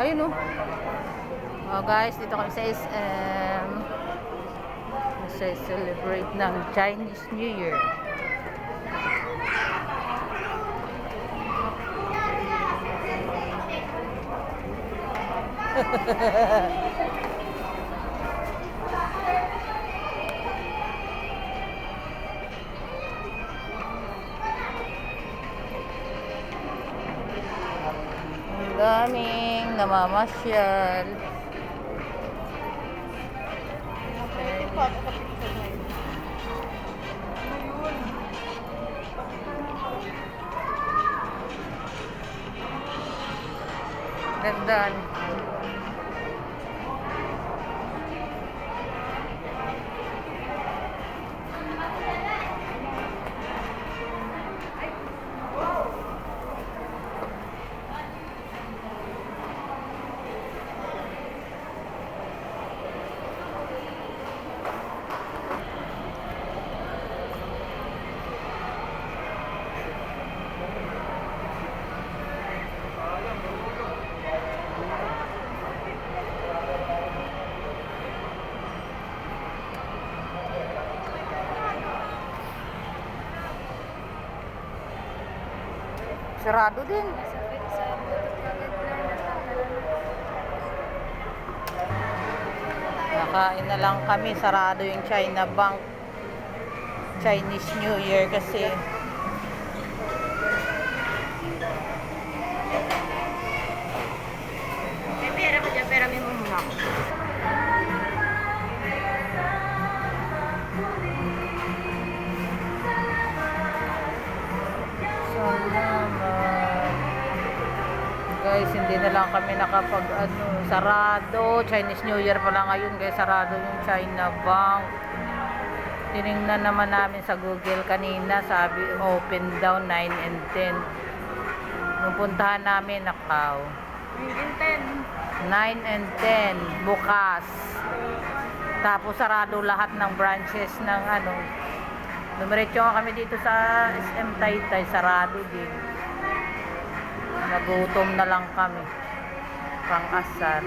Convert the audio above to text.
Ayun no. Oh guys, dito kami sa SM. Celebrate ng Chinese New Year. Ang daming namamasyal. Ganda. Sarado din. Nakain na lang kami. Sarado yung China Bank. Chinese New Year kasi. May pera pa dyan, pera may muna. Guys, hindi na lang kami sarado. Chinese New Year pala ngayon guys, sarado yung China Bank. Tinignan naman namin sa Google kanina, sabi open daw 9 and 10. Nung puntahan namin, nakaw 9 and 10. 9 and 10 bukas. Tapos sarado lahat ng branches ng Dumiretso kami dito sa SM Taytay, sarado din. Nagutom na lang kami. Pang-asar.